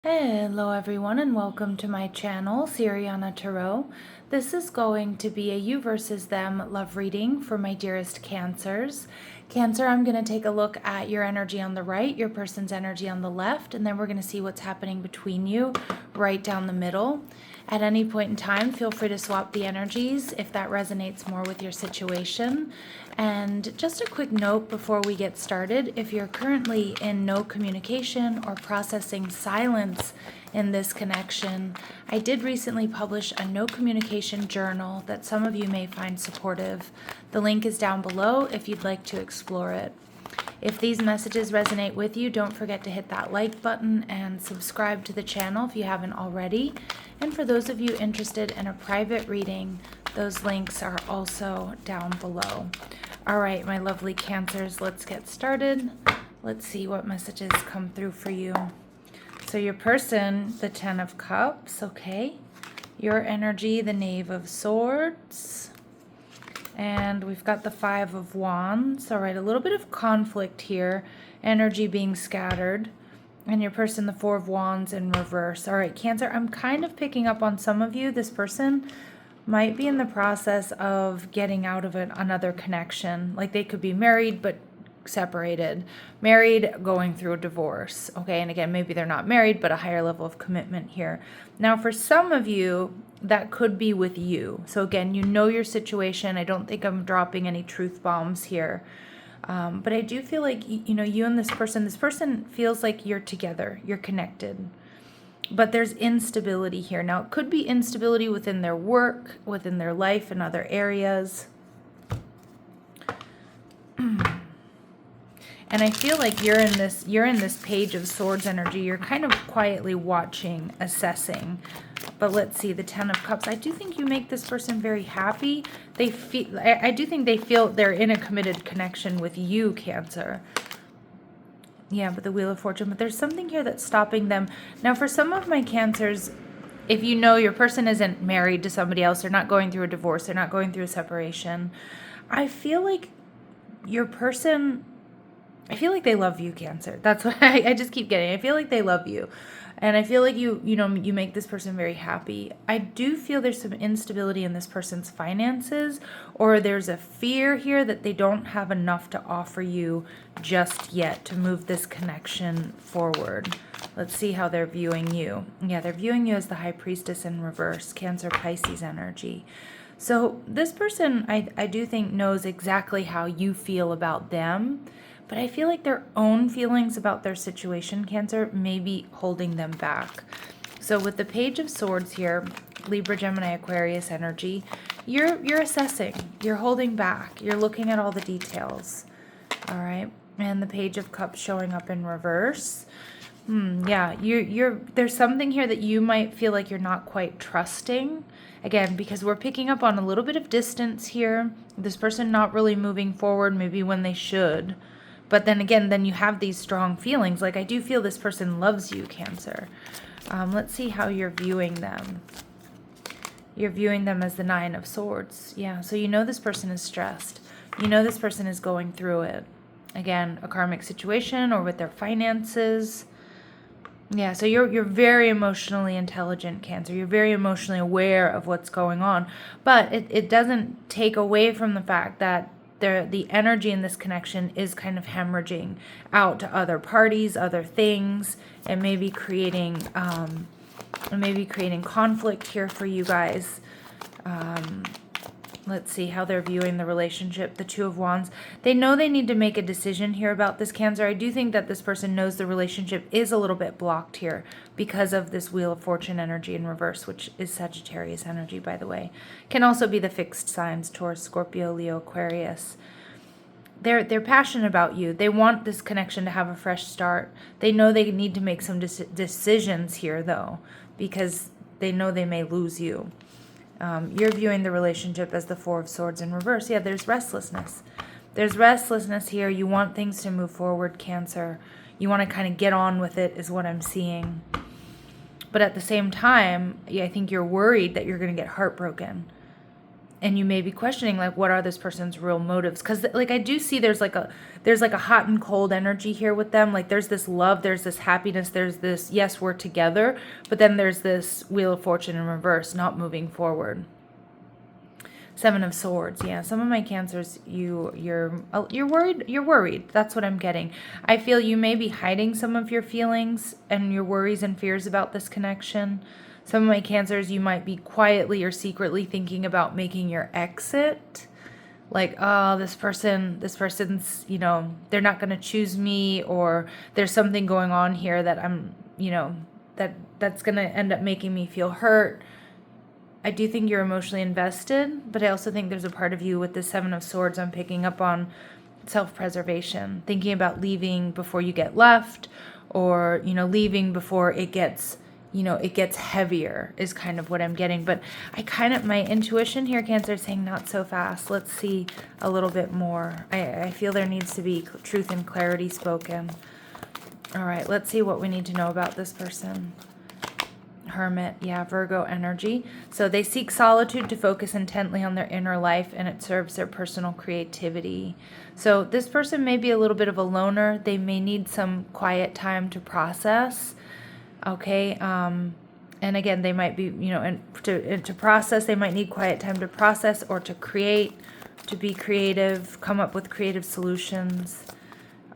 Hello everyone and welcome to my channel, Sirianatarot. This is going to be a you versus them love reading for my dearest Cancers. Cancer, I'm going to take a look at your energy on the right, your person's energy on the left, and then we're going to see what's happening between you right down the middle. At any point in time, feel free to swap the energies if that resonates more with your situation. And just a quick note before we get started, if you're currently in no communication or processing silence in this connection, I did recently publish a no communication journal that some of you may find supportive. The link is down below if you'd like to explore it. If these messages resonate with you, don't forget to hit that like button and subscribe to the channel if you haven't already. And for those of you interested in a private reading, those links are also down below. All right, my lovely Cancers, let's get started. Let's see what messages come through for you. So your person, the 10 of Cups, okay. Your energy, the Knave of Swords. And we've got the 5 of Wands. All right, a little bit of conflict here, energy being scattered. And your person, the 4 of Wands in reverse. All right, Cancer, I'm kind of picking up on some of you. This person might be in the process of getting out of another connection. Like they could be married but separated, married, going through a divorce. Okay, and again, maybe they're not married, but a higher level of commitment here. Now, for some of you, that could be with you. So again, you know your situation. I don't think I'm dropping any truth bombs here. But I do feel like, you know, you and this person feels like you're together, you're connected. But there's instability here. Now, it could be instability within their work, within their life, and other areas. And I feel like you're in this Page of Swords energy. You're kind of quietly watching, assessing. But let's see, the 10 of Cups. I do think you make this person very happy. I do think they feel they're in a committed connection with you, Cancer. Yeah, but the Wheel of Fortune. But there's something here that's stopping them. Now, for some of my Cancers, if you know your person isn't married to somebody else, they're not going through a divorce, they're not going through a separation, I feel like your person, I feel like they love you, Cancer. That's what I just keep getting. I feel like they love you. And I feel like you make this person very happy. I do feel there's some instability in this person's finances, or there's a fear here that they don't have enough to offer you just yet to move this connection forward. Let's see how they're viewing you. Yeah, they're viewing you as the High Priestess in reverse, Cancer Pisces energy. So this person, I do think, knows exactly how you feel about them. But I feel like their own feelings about their situation, Cancer, may be holding them back. So with the Page of Swords here, Libra, Gemini, Aquarius energy, you're assessing, you're holding back, you're looking at all the details. All right, and the Page of Cups showing up in reverse. Yeah, there's something here that you might feel like you're not quite trusting. Again, because we're picking up on a little bit of distance here. This person not really moving forward maybe when they should. But then again, then you have these strong feelings. Like, I do feel this person loves you, Cancer. Let's see how you're viewing them. You're viewing them as the 9 of Swords. Yeah, so you know this person is stressed. You know this person is going through it. Again, a karmic situation or with their finances. Yeah, so you're very emotionally intelligent, Cancer. You're very emotionally aware of what's going on. But it doesn't take away from the fact that the energy in this connection is kind of hemorrhaging out to other parties, other things, and maybe creating conflict here for you guys. Let's see how they're viewing the relationship. The 2 of Wands. They know they need to make a decision here about this, Cancer. I do think that this person knows the relationship is a little bit blocked here because of this Wheel of Fortune energy in reverse, which is Sagittarius energy, by the way. Can also be the fixed signs, Taurus, Scorpio, Leo, Aquarius. They're passionate about you. They want this connection to have a fresh start. They know they need to make some decisions here, though, because they know they may lose you. You're viewing the relationship as the 4 of Swords in reverse. Yeah, there's restlessness. There's restlessness here. You want things to move forward, Cancer. You want to kind of get on with it is what I'm seeing. But at the same time, yeah, I think you're worried that you're going to get heartbroken. And you may be questioning, like, what are this person's real motives? Because, like, I do see there's like a hot and cold energy here with them. Like, there's this love, there's this happiness, there's this, yes, we're together. But then there's this Wheel of Fortune in reverse, not moving forward. Seven of Swords. Yeah, some of my Cancers, you're worried. You're worried. That's what I'm getting. I feel you may be hiding some of your feelings and your worries and fears about this connection. Some of my Cancers, you might be quietly or secretly thinking about making your exit. Like, oh, this person's, they're not going to choose me, or there's something going on here that I'm, that's going to end up making me feel hurt. I do think you're emotionally invested, but I also think there's a part of you with the Seven of Swords I'm picking up on self-preservation, thinking about leaving before you get left, or, leaving before it gets heavier is kind of what I'm getting. But my intuition here, Cancer, is saying not so fast. Let's see a little bit more. I feel there needs to be truth and clarity spoken. All right, let's see what we need to know about this person. Hermit, yeah, Virgo energy. So they seek solitude to focus intently on their inner life, and it serves their personal creativity. So this person may be a little bit of a loner. They may need some quiet time to process. Okay, and again, they might be, and to process, they might need quiet time to process or to create, to be creative, come up with creative solutions.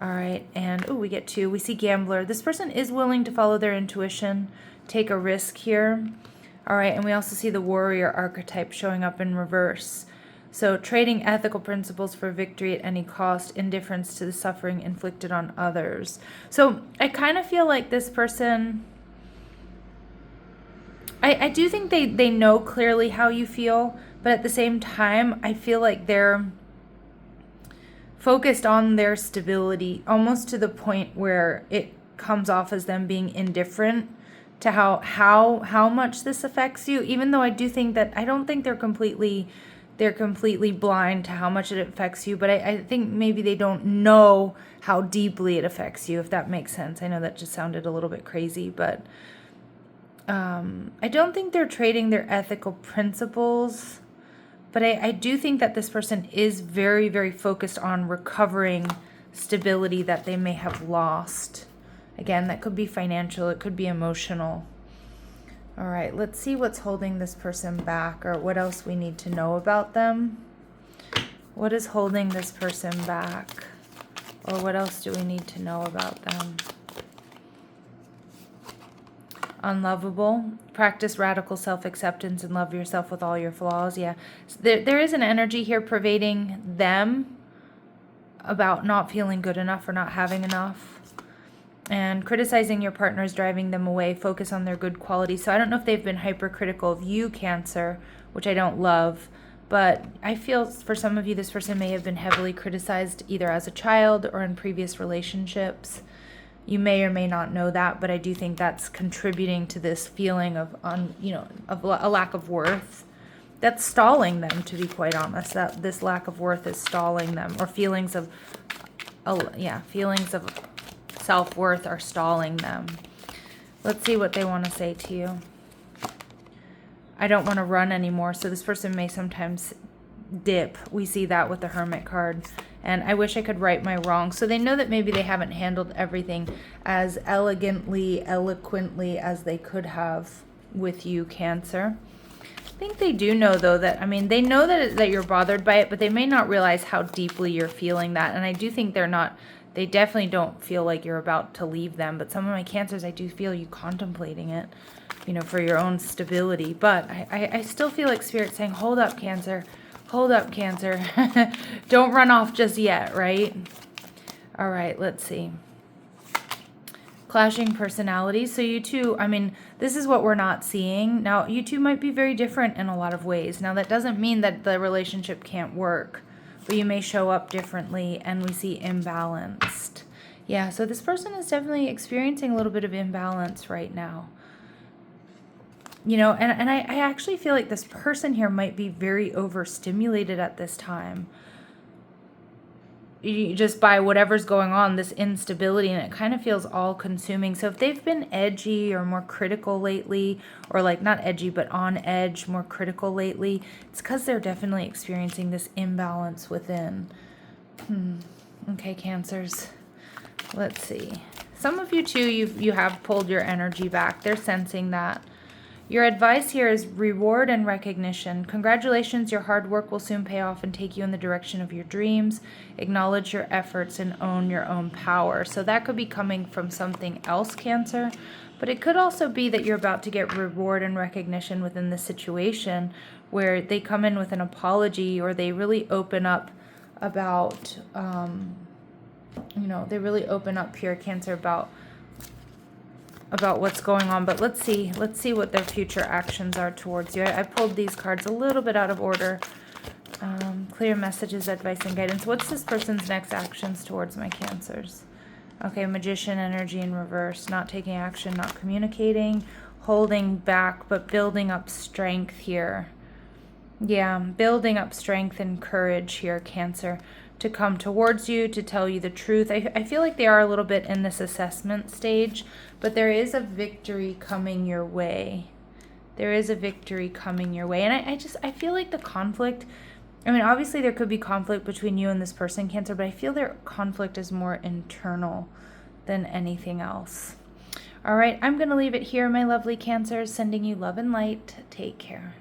All right, and we get two. We see Gambler. This person is willing to follow their intuition, take a risk here. All right, and we also see the Warrior archetype showing up in reverse. So trading ethical principles for victory at any cost, indifference to the suffering inflicted on others. So I kind of feel like this person, I do think they know clearly how you feel, but at the same time, I feel like they're focused on their stability, almost to the point where it comes off as them being indifferent to how much this affects you, even though I do think that, I don't think they're completely blind to how much it affects you, but I think maybe they don't know how deeply it affects you, if that makes sense. I know that just sounded a little bit crazy, but I don't think they're trading their ethical principles, but I do think that this person is very, very focused on recovering stability that they may have lost. Again, that could be financial, it could be emotional. All right, let's see what's holding this person back, or what else we need to know about them. What is holding this person back? Or what else do we need to know about them? Unlovable. Practice radical self-acceptance and love yourself with all your flaws. Yeah, so there is an energy here pervading them about not feeling good enough or not having enough. And criticizing your partner is driving them away. Focus on their good qualities. So I don't know if they've been hypercritical of you, Cancer, which I don't love. But I feel for some of you, this person may have been heavily criticized either as a child or in previous relationships. You may or may not know that, but I do think that's contributing to this feeling of a lack of worth. That's stalling them, to be quite honest. That this lack of worth is stalling them, or feelings of self-worth are stalling them. Let's see what they want to say to you. I don't want to run anymore. So this person may sometimes dip. We see that with the Hermit card. And I wish I could right my wrongs. So they know that maybe they haven't handled everything as elegantly, eloquently as they could have with you, Cancer. I think they do know, though, that, they know that you're bothered by it, but they may not realize how deeply you're feeling that. And I do think they definitely don't feel like you're about to leave them. But some of my Cancers, I do feel you contemplating it, for your own stability. But I still feel like Spirit's saying, hold up, Cancer. Hold up, Cancer. Don't run off just yet, right? All right, let's see. Clashing personalities. So you two, this is what we're not seeing. Now, you two might be very different in a lot of ways. Now, that doesn't mean that the relationship can't work, but you may show up differently, and we see imbalanced. Yeah, so this person is definitely experiencing a little bit of imbalance right now. And I actually feel like this person here might be very overstimulated at this time. just by whatever's going on, this instability, and it kind of feels all consuming. So if they've been edgy or more critical lately, or like not edgy, but on edge, more critical lately, it's because they're definitely experiencing this imbalance within. Okay, Cancers. Let's see. Some of you too, you have pulled your energy back. They're sensing that. Your advice here is reward and recognition. Congratulations, your hard work will soon pay off and take you in the direction of your dreams. Acknowledge your efforts and own your own power. So that could be coming from something else, Cancer, but it could also be that you're about to get reward and recognition within the situation where they come in with an apology, or they really open up about, they really open up here, Cancer, about what's going on. But let's see what their future actions are towards you. I pulled these cards a little bit out of order. Clear messages, advice, and guidance. What's this person's next actions towards my Cancers? Okay, Magician energy in reverse. Not taking action, not communicating, holding back, but building up strength here. Yeah, building up strength and courage here, Cancer, to come towards you, to tell you the truth. I feel like they are a little bit in this assessment stage, but there is a victory coming your way. There is a victory coming your way. And I feel like the conflict, I mean, obviously there could be conflict between you and this person, Cancer, but I feel their conflict is more internal than anything else. All right, I'm going to leave it here, my lovely Cancers, sending you love and light. Take care.